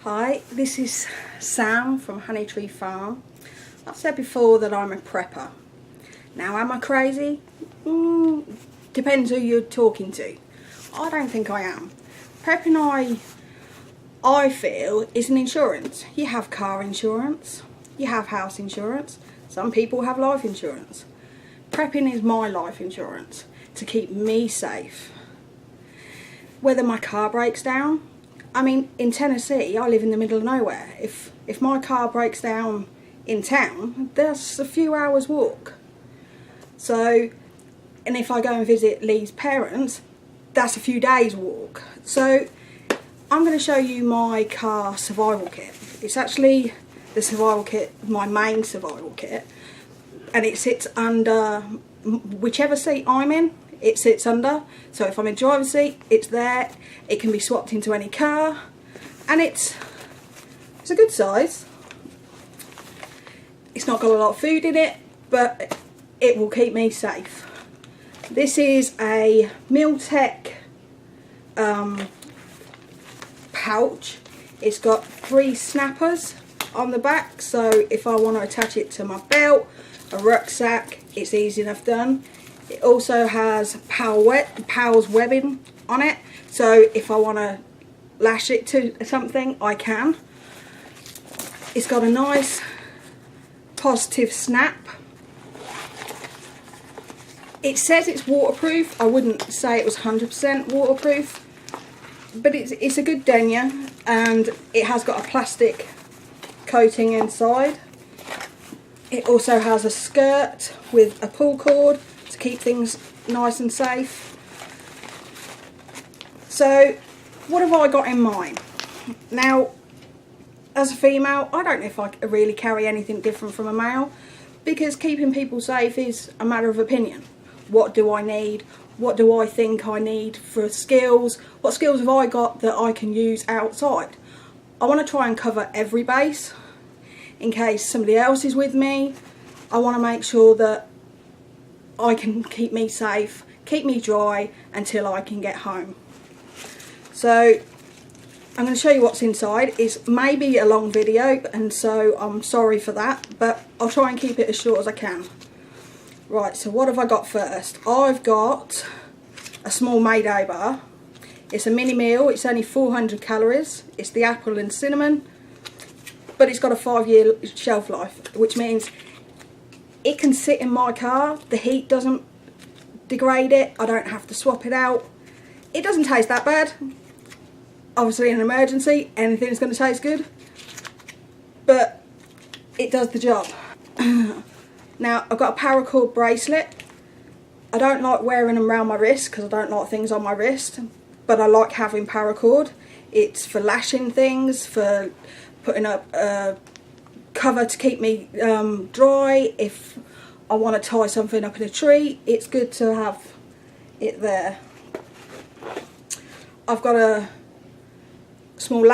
Hi, this is Sam from Honey Tree Farm. I've said before that I'm a prepper. Now, am I crazy? Depends who you're talking to. I don't think I am. Prepping, I feel, is an insurance. You have car insurance, you have house insurance, some people have life insurance. Prepping is my life insurance to keep me safe. Whether my car breaks down, I mean, in Tennessee, I live in the middle of nowhere. If my car breaks down in town, that's a few hours walk. So, and if I go and visit Lee's parents, that's a few days walk. So, I'm going to show you my car survival kit. It's actually the survival kit, my main survival kit, and it sits under whichever seat I'm in. It sits under, so if I'm in the driver's seat, it's there. It can be swapped into any car, and it's a good size. It's not got a lot of food in it, but it will keep me safe. This is a Milltec pouch. It's got 3 snappers on the back, so if I want to attach it to my belt, a rucksack, it's easy enough done. It also has Powell's webbing on it, so if I want to lash it to something, I can. It's got a nice positive snap. It says it's waterproof. I wouldn't say it was 100% waterproof, but it's a good denier, and it has got a plastic coating inside. It also has a skirt with a pull cord to keep things nice and safe. So, what have I got in mind? Now, as a female, I don't know if I really carry anything different from a male, because keeping people safe is a matter of opinion. What do I need? What do I think I need for skills? What skills have I got that I can use outside? I want to try and cover every base. In case somebody else is with me, I want to make sure that I can keep me safe, keep me dry until I can get home. So I'm going to show you what's inside. It's maybe a long video, and so I'm sorry for that, but I'll try and keep it as short as I can. Right, so what have I got first? I've got a small Mayday bar. It's a mini meal. It's only 400 calories. It's the apple and cinnamon, but it's got a 5-year shelf life, which means it can sit in my car. The heat doesn't degrade it. I don't have to swap it out. It doesn't taste that bad. Obviously, in an emergency, anything's going to taste good, but it does the job. Now, I've got a paracord bracelet. I don't like wearing them around my wrist because I don't like things on my wrist, but I like having paracord. It's for lashing things, for putting up a cover to keep me dry. If I want to tie something up in a tree, it's good to have it there. I've got a small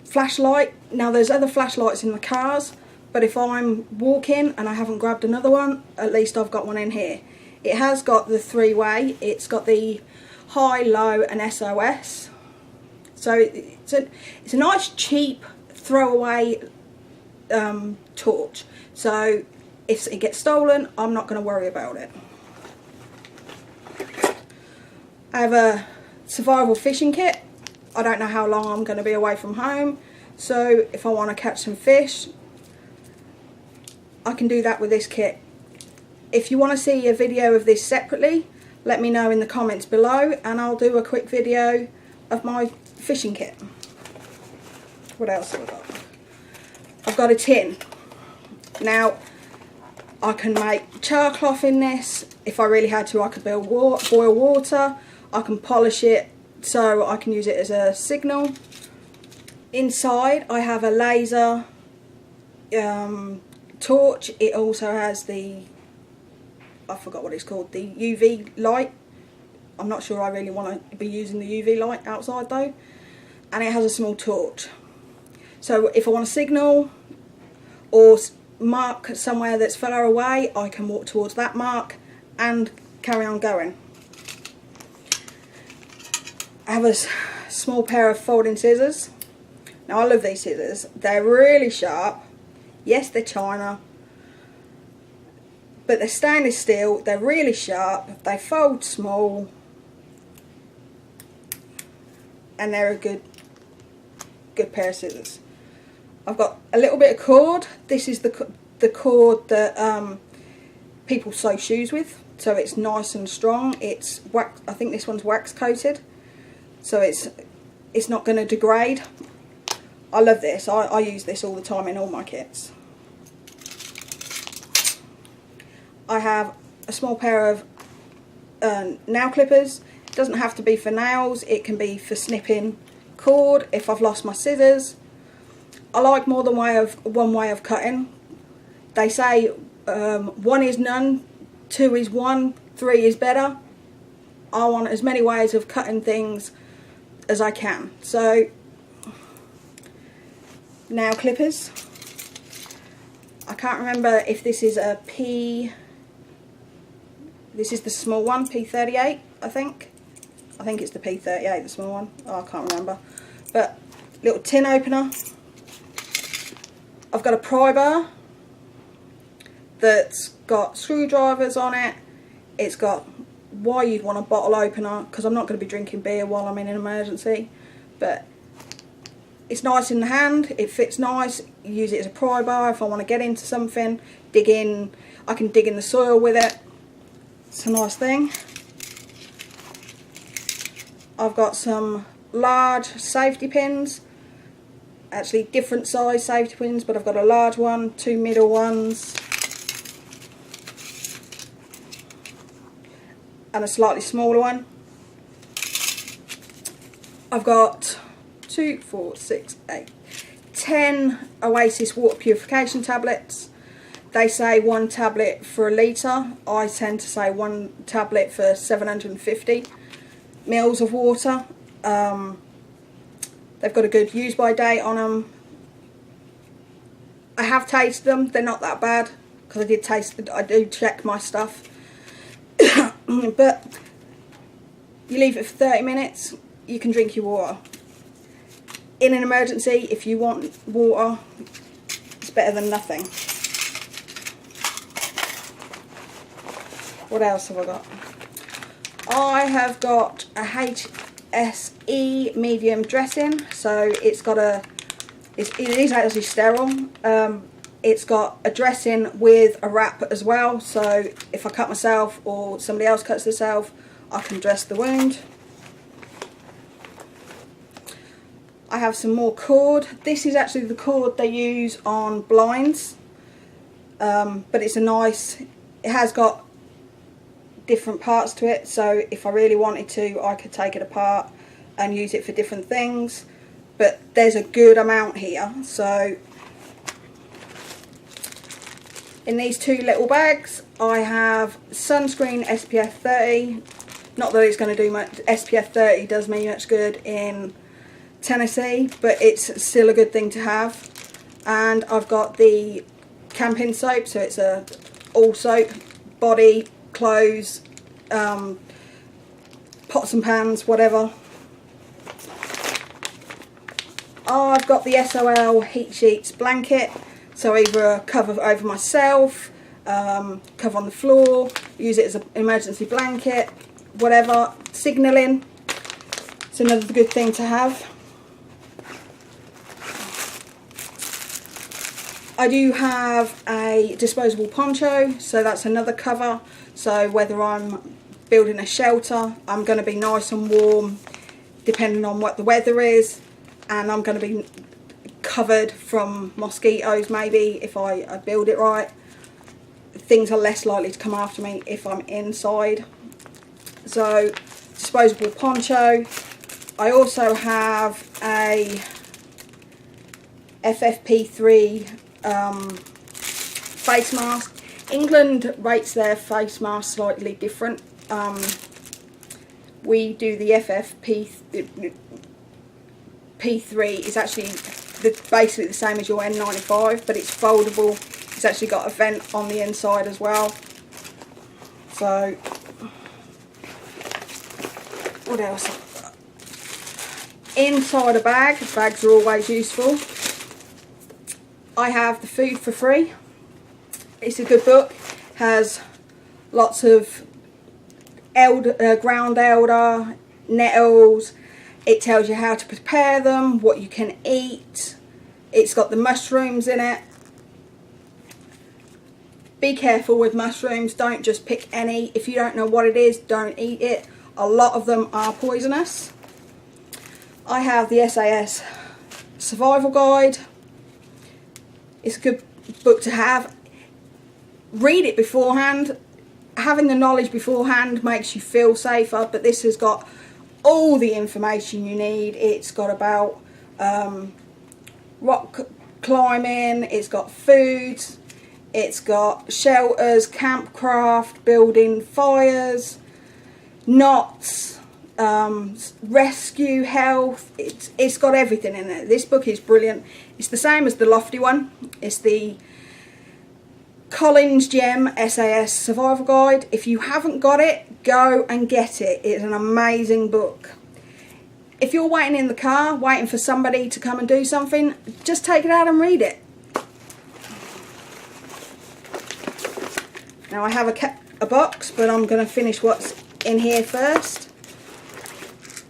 flashlight. Now, there's other flashlights in the cars, but if I'm walking and I haven't grabbed another one, at least I've got one in here. It has got the 3-way. It's got the high, low and SOS. So it's a nice cheap throwaway torch. So if it gets stolen, I'm not going to worry about it. I have a survival fishing kit. I don't know how long I'm going to be away from home, so if I want to catch some fish, I can do that with this kit. If you want to see a video of this separately, let me know in the comments below, and I'll do a quick video of my fishing kit. What else have I got? I've got a tin. Now, I can make char cloth in this. If I really had to, I could boil water. I can polish it so I can use it as a signal. Inside, I have a laser torch. It also has the, I forgot what it's called, the UV light. I'm not sure I really want to be using the UV light outside though. And it has a small torch. So if I want to signal or mark somewhere that's far away, I can walk towards that mark and carry on going. I have a small pair of folding scissors. Now I love these scissors. They're really sharp. Yes, they're China, but they're stainless steel. They're really sharp. They fold small, and they're a good pair of scissors. I've got a little bit of cord. This is the cord that people sew shoes with, so it's nice and strong. It's wax. I think this one's wax coated, so it's not going to degrade. I love this. I use this all the time in all my kits. I have a small pair of nail clippers. It doesn't have to be for nails. It can be for snipping cord if I've lost my scissors. I like more than one way of cutting. They say 1 is none, 2 is 1, 3 is better. I want as many ways of cutting things as I can. So, nail clippers. I can't remember if this is a P. This is the small one, P38, I think. I think it's the P38, the small one. Oh, I can't remember. But little tin opener. I've got a pry bar that's got screwdrivers on it. It's got why you'd want a bottle opener, because I'm not going to be drinking beer while I'm in an emergency. But it's nice in the hand. It fits nice. Use it as a pry bar if I want to get into something. Dig in. I can dig in the soil with it. It's a nice thing. I've got some large safety pins. Actually different size safety pins, but I've got a large one, 2 middle ones, and a slightly smaller one. I've got 2, 4, 6, 8, 10 Oasis water purification tablets. They say 1 tablet for a litre. I tend to say 1 tablet for 750 mils of water. They've got a good use by date on them. I have tasted them. They're not that bad, because I do check my stuff. But you leave it for 30 minutes, you can drink your water. In an emergency, if you want water, it's better than nothing. What else have I got? I have got a HSE medium dressing. So it's got it is actually sterile. It's got a dressing with a wrap as well. So if I cut myself or somebody else cuts themselves, I can dress the wound. I have some more cord. This is actually the cord they use on blinds. But it's it has got different parts to it, so if I really wanted to, I could take it apart and use it for different things, but there's a good amount here. So in these 2 little bags I have sunscreen SPF 30. Not that it's going to do much. SPF 30 does me much good in Tennessee, but it's still a good thing to have. And I've got the camping soap, so it's a all soap, body, clothes, pots and pans, whatever. I've got the SOL Heat Sheets blanket, so either a cover over myself, cover on the floor, use it as an emergency blanket, whatever. Signalling, it's another good thing to have. I do have a disposable poncho, so that's another cover. So whether I'm building a shelter, I'm going to be nice and warm depending on what the weather is, and I'm going to be covered from mosquitoes maybe if I build it right. Things are less likely to come after me if I'm inside. So disposable poncho. I also have a FFP3 face mask. England rates their face mask slightly different. We do the FFP3 is actually basically the same as your N95, but it's foldable. It's actually got a vent on the inside as well. So what else? inside a bag. Bags are always useful. I have The Food for Free. It's a good book. Has lots of ground elder, nettles. It tells you how to prepare them, what you can eat. It's got the mushrooms in it. Be careful with mushrooms. Don't just pick any. If you don't know what it is, don't eat it. A lot of them are poisonous. I have the SAS Survival Guide. It's a good book to have. Read it beforehand. Having the knowledge beforehand makes you feel safer, but this has got all the information you need. It's got about rock climbing, it's got foods, it's got shelters, campcraft, building fires, knots, rescue, health. It's got everything in it. This book is brilliant. It's the same as the Lofty one. It's the Collins Gem SAS Survival Guide. If you haven't got it, go and get it. It's an amazing book. If you're waiting in the car, waiting for somebody to come and do something, just take it out and read it. Now I have a box, but I'm going to finish what's in here first.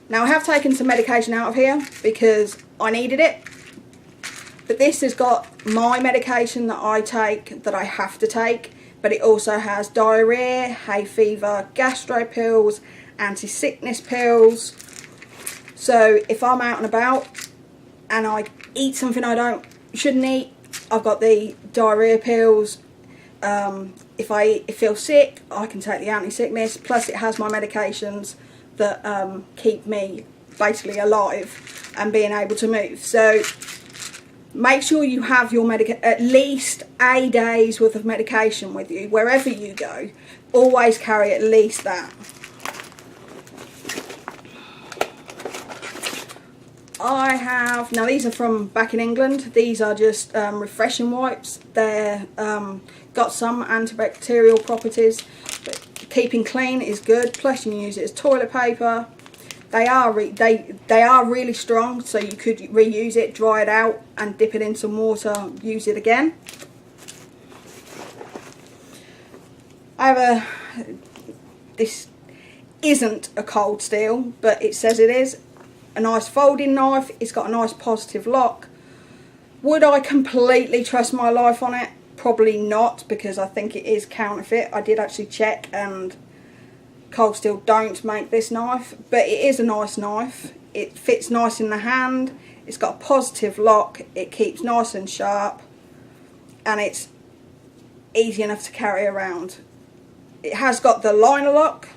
Now I have taken some medication out of here because I needed it. But this has got my medication that I take, that I have to take. But it also has diarrhea, hay fever, gastro pills, anti-sickness pills. So if I'm out and about and I eat something I shouldn't eat, I've got the diarrhea pills. If I feel sick, I can take the anti-sickness. Plus it has my medications that keep me basically alive and being able to move. So make sure you have your at least a day's worth of medication with you wherever you go. Always carry at least that. I have, now these are from back in England. These are just refreshing wipes. They're got some antibacterial properties, but keeping clean is good. Plus you can use it as toilet paper. They are really strong, so you could reuse it, dry it out and dip it in some water, use it again. I have this isn't a cold steel, but it says it is. A nice folding knife. It's got a nice positive lock. Would I completely trust my life on it? Probably not, because I think it is counterfeit. I did actually check and Cold Steel don't make this knife, but it is a nice knife. It fits nice in the hand. It's got a positive lock. It keeps nice and sharp, and it's easy enough to carry around. It has got the liner lock,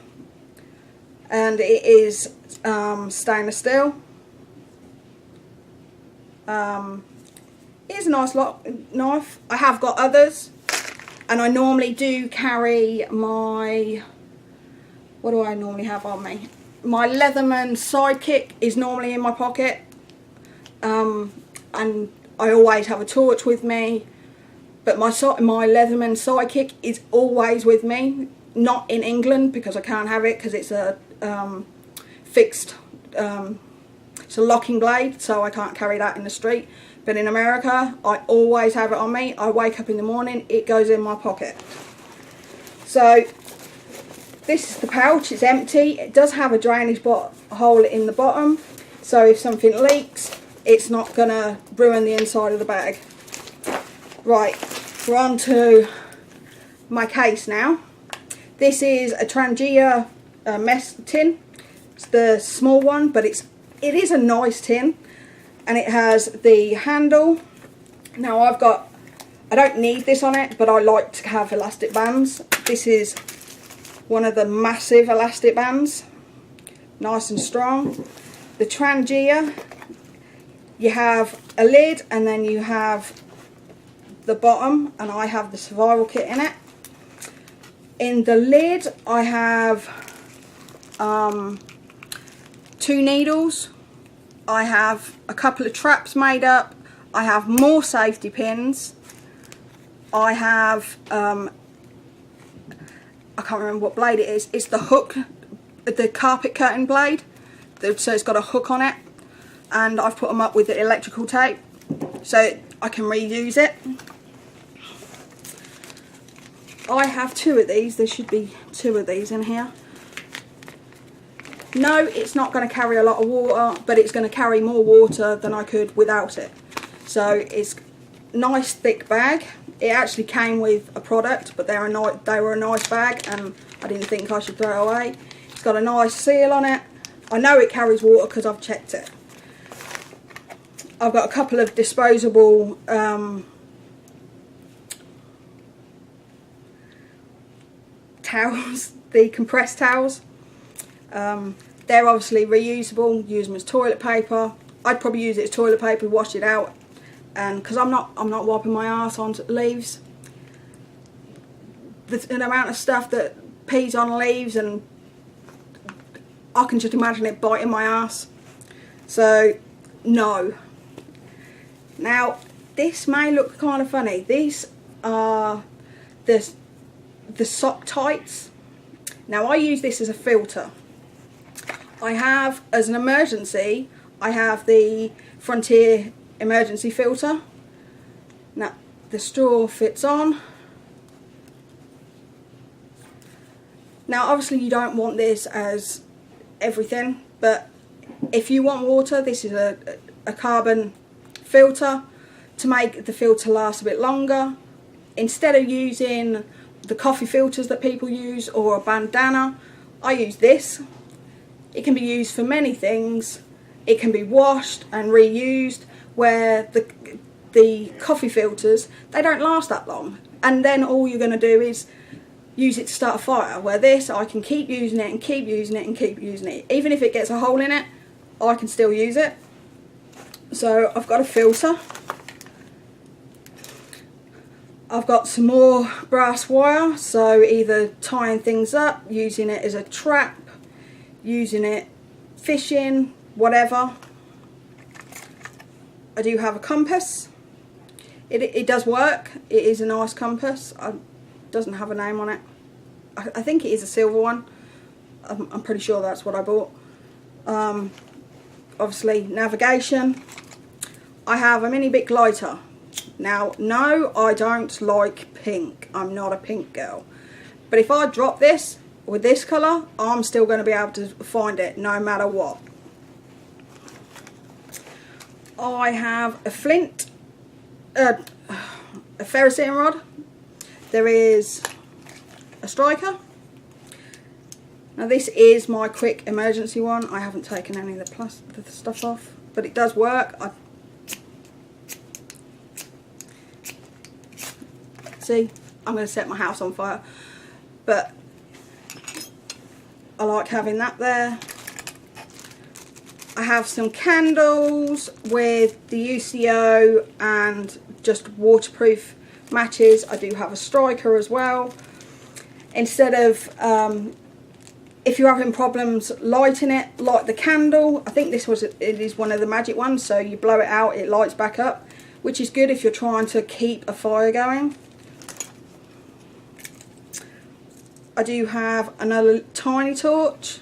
and it is stainless steel. It is a nice knife. I have got others, and I normally do carry my, what do I normally have on me? My Leatherman Sidekick is normally in my pocket, and I always have a torch with me. But my Leatherman Sidekick is always with me. Not in England, because I can't have it, because it's a fixed, it's a locking blade, so I can't carry that in the street. But in America, I always have it on me. I wake up in the morning, it goes in my pocket. So this is the pouch. It's empty. It does have a drainage hole in the bottom, so if something leaks, it's not gonna ruin the inside of the bag. Right, we're on to my case now. This is a Trangia mess tin. It's the small one, but it is a nice tin, and it has the handle. Now I don't need this on it, but I like to have elastic bands. This is one of the massive elastic bands, nice and strong. The Trangia, you have a lid and then you have the bottom, and I have the survival kit in it. In the lid I have 2 needles, I have a couple of traps made up, I have more safety pins, I have I can't remember what blade it is. It's the hook, the carpet curtain blade, so it's got a hook on it. and I've put them up with the electrical tape so I can reuse it. I have 2 of these. There should be 2 of these in here. No, it's not going to carry a lot of water, but it's going to carry more water than I could without it. So it's a nice thick bag. It actually came with a product, but they were a nice bag, and I didn't think I should throw it away. It's got a nice seal on it. I know it carries water because I've checked it. I've got a couple of disposable towels, the compressed towels. They're obviously reusable. Use them as toilet paper. I'd probably use it as toilet paper, wash it out, and because I'm not wiping my arse on leaves. An amount of stuff that pees on leaves, and I can just imagine it biting my arse. So no. Now this may look kind of funny. These are the sock tights. Now I use this as a filter. I have, as an emergency, I have the Frontier emergency filter. Now the straw fits on. Now obviously you don't want this as everything, but if you want water, this is a carbon filter to make the filter last a bit longer. Instead of using the coffee filters that people use or a bandana, I use this. It can be used for many things. It can be washed and reused, where the coffee filters, they don't last that long, and then all you're going to do is use it to start a fire, where this, I can keep using it and keep using it and keep using it. Even if it gets a hole in it, I can still use it. So I've got a filter. I've got some more brass wire, so either tying things up, using it as a trap, using it fishing, whatever. I do have a compass. It does work. It is a nice compass. It doesn't have a name on it. I think it is a silver one. I'm pretty sure that's what I bought. Obviously navigation. I have a mini Bic lighter. Now no, I don't like pink. I'm not a pink girl. But if I drop this with this colour, I'm still going to be able to find it no matter what. I have a flint, a ferrocene rod. There is a striker. Now this is my quick emergency one. I haven't taken any of the stuff off, but it does work. See, I'm going to set my house on fire, but I like having that there. I have some candles with the UCO and just waterproof matches. I do have a striker as well. Instead of, if you're having problems lighting it, light the candle. I think it is one of the magic ones, so you blow it out, it lights back up, which is good if you're trying to keep a fire going. I do have another tiny torch,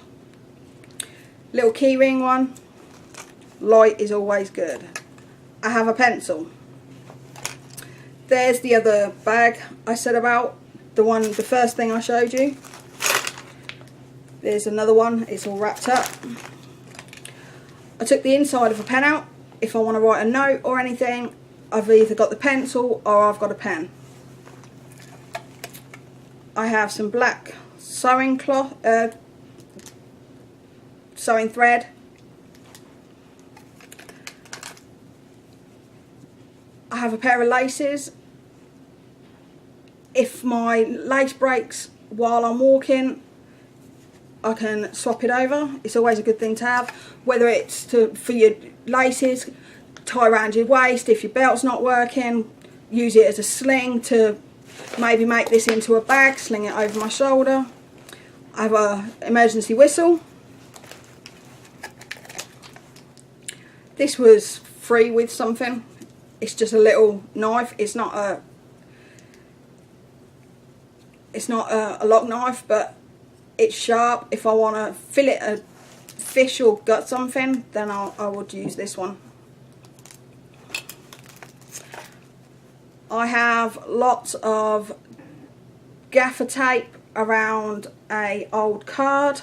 little keyring one. Light is always good. I have a pencil. There's the other bag I said about, the first thing I showed you. There's another one, it's all wrapped up. I took the inside of a pen out. If I want to write a note or anything, I've either got the pencil or I've got a pen. I have some black sewing cloth, sewing thread. I have a pair of laces. If my lace breaks while I'm walking, I can swap it over. It's always a good thing to have, whether it's for your laces, tie around your waist. If your belt's not working, use it as a sling to maybe make this into a bag, sling it over my shoulder. I have an emergency whistle. This was free with something. It's just a little knife. It's not a lock knife, but it's sharp. If I want to fish or gut something, then I would use this one. I have lots of gaffer tape around a old card,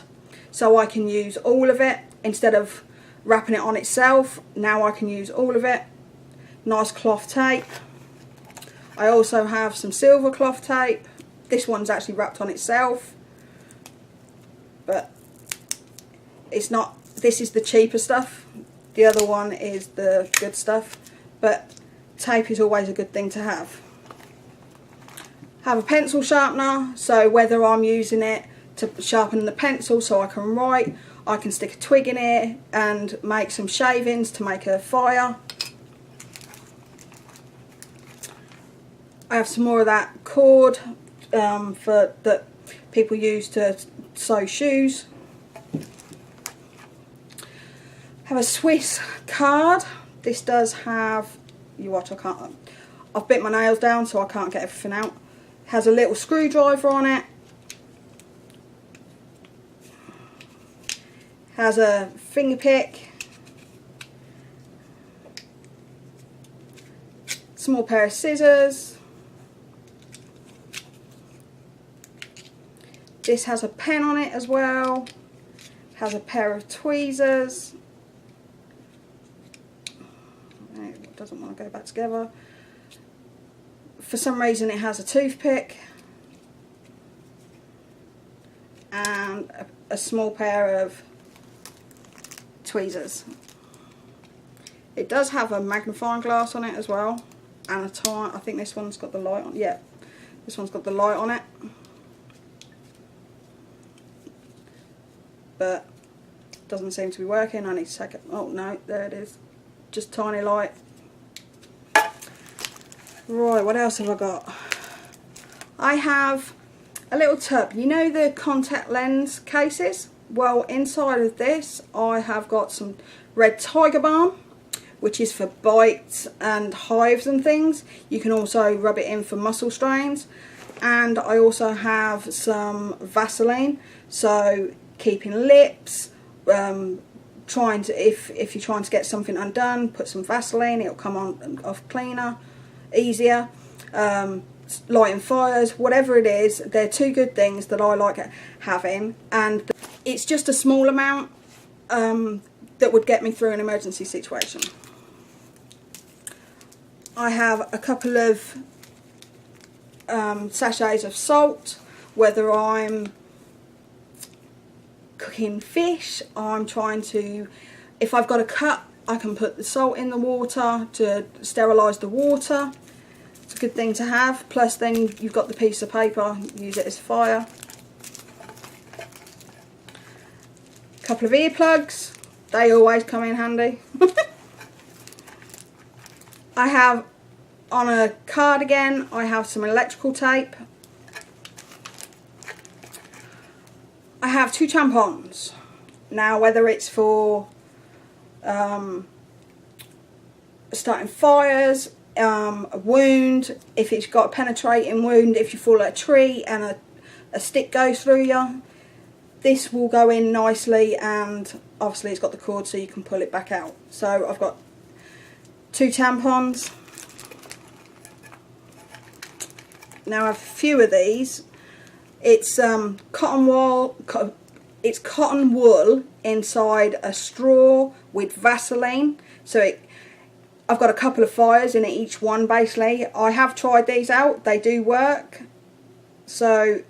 so I can use all of it instead of wrapping it on itself. Now I can use all of it. Nice cloth tape. I also have some silver cloth tape. This one's actually wrapped on itself, but it's not, this is the cheaper stuff, the other one is the good stuff, but tape is always a good thing to have. Have a pencil sharpener, so whether I'm using it to sharpen the pencil so I can write, I can stick a twig in here and make some shavings to make a fire. I have some more of that cord that people use to sew shoes. Have a Swiss card. This does have, you watch, I've bit my nails down so I can't get everything out. Has a little screwdriver on it. Has a finger pick. Small pair of scissors. This has a pen on it as well. Has a pair of tweezers. It doesn't want to go back together. For some reason it has a toothpick. And a small pair of tweezers. It does have a magnifying glass on it as well. And a tie. I think this one's got the light on. Yeah, this one's got the light on it. But doesn't seem to be working. I need to take it. Oh no, there it is. Just tiny light. Right, what else have I got? I have a little tub. You know the contact lens cases? Well, inside of this I have got some red tiger balm, which is for bites and hives and things. You can also rub it in for muscle strains. And I also have some Vaseline, so keeping lips, trying to, if you're trying to get something undone, put some Vaseline, it'll come on off cleaner, easier. Lighting fires, whatever it is, they're two good things that I like having, and it's just a small amount that would get me through an emergency situation. I have a couple of sachets of salt, whether I'm cooking fish, I'm trying to, if I've got a cut, I can put the salt in the water to sterilise the water. It's a good thing to have. Plus then you've got the piece of paper, use it as fire. A couple of earplugs, they always come in handy. I have on a cardigan, I have some electrical tape. I have 2 tampons. Now whether it's for starting fires, a wound, if it's got a penetrating wound, if you fall at a tree and a stick goes through you, this will go in nicely, and obviously it's got the cord so you can pull it back out. So I've got 2 tampons. Now I have a few of these. It's cotton wool inside a straw with Vaseline. So I've got a couple of fires in each one basically. I have tried these out, they do work. So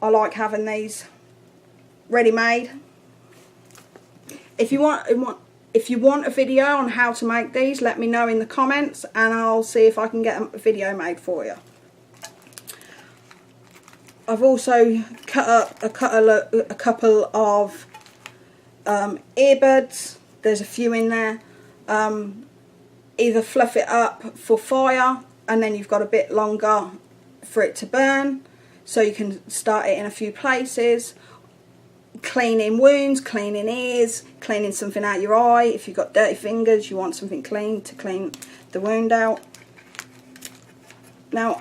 I like having these ready-made. If you want a video on how to make these, let me know in the comments and I'll see if I can get a video made for you. I've also cut up a couple of earbuds. There's a few in there. Either fluff it up for fire and then you've got a bit longer for it to burn, so you can start it in a few places. Cleaning wounds, cleaning ears, cleaning something out your eye. If you've got dirty fingers, you want something clean to clean the wound out. Now,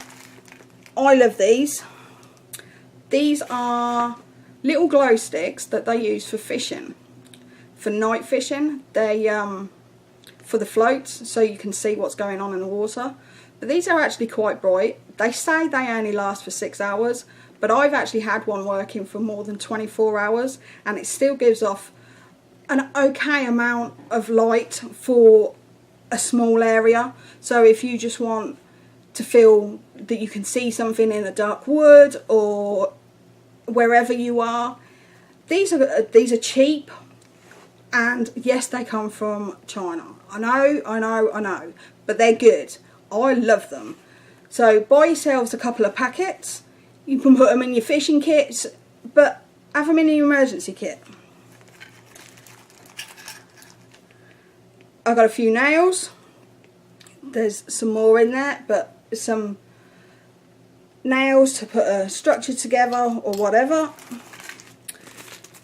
I love these. These are little glow sticks that they use for fishing. for night fishing. They for the floats, so you can see what's going on in the water. But these are actually quite bright. They say they only last for 6 hours, but I've actually had one working for more than 24 hours, and it still gives off an okay amount of light for a small area. So if you just want to feel that you can see something in a dark wood or wherever you are, these are cheap, and yes, they come from China. I know, but they're good. I love them. So buy yourselves a couple of packets. You can put them in your fishing kits, but have them in your emergency kit. I've got a few nails. There's some more in there, but some nails to put a structure together or whatever.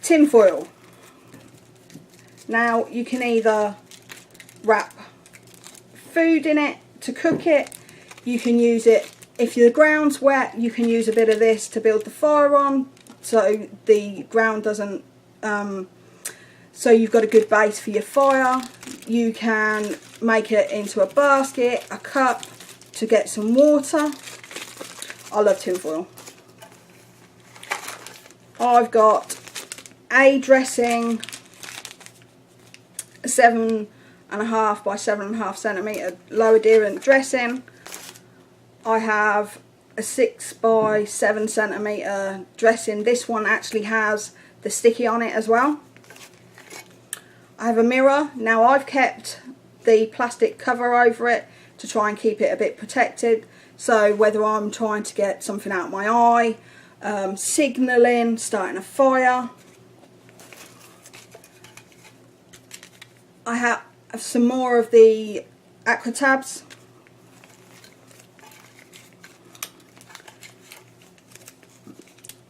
Tin foil. Now you can either wrap food in it to cook it. You can use it, if the ground's wet, you can use a bit of this to build the fire on, so the ground doesn't, so you've got a good base for your fire. You can make it into a basket, a cup, to get some water. I love tin foil. I've got a dressing, 7.5 by 7.5 centimetre low adherent dressing. I have a 6 by 7 centimetre dressing. This one actually has the sticky on it as well. I have a mirror. Now I've kept the plastic cover over it to try and keep it a bit protected. So whether I'm trying to get something out of my eye, signalling, starting a fire. I have some more of the aqua tabs.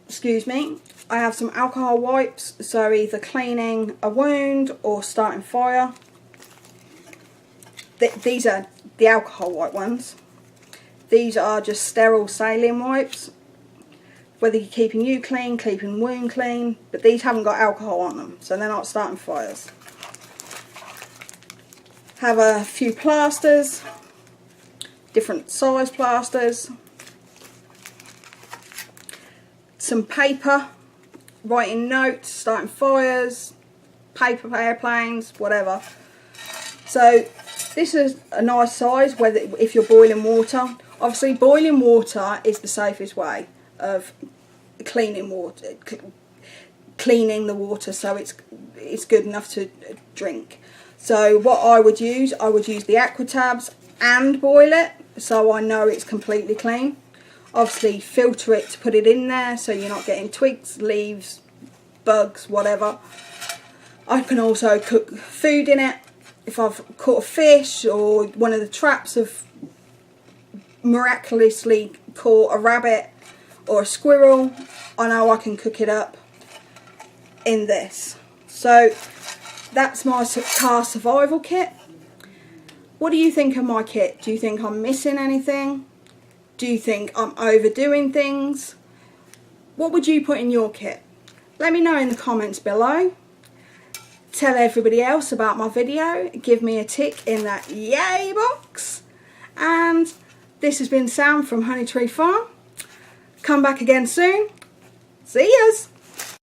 Excuse me. I have some alcohol wipes, so either cleaning a wound or starting fire. These are the alcohol wipe ones. These are just sterile saline wipes. Whether you're keeping you clean, keeping wound clean, but these haven't got alcohol on them, so they're not starting fires. Have a few plasters, different size plasters. Some paper, writing notes, starting fires, paper airplanes, whatever. So this is a nice size, whether if you're boiling water. Obviously boiling water is the safest way of cleaning water, cleaning the water, so it's good enough to drink. So what I would use the aqua tabs and boil it, so I know it's completely clean. Obviously filter it to put it in there so you're not getting twigs, leaves, bugs, whatever. I can also cook food in it. If I've caught a fish or one of the traps have miraculously caught a rabbit or a squirrel, I know I can cook it up in this. So that's my car survival kit. What do you think of my kit? Do you think I'm missing anything? Do you think I'm overdoing things? What would you put in your kit? Let me know in the comments below. Tell everybody else about my video. Give me a tick in that yay box. And this has been Sam from Honey Tree Farm. Come back again soon. See yas.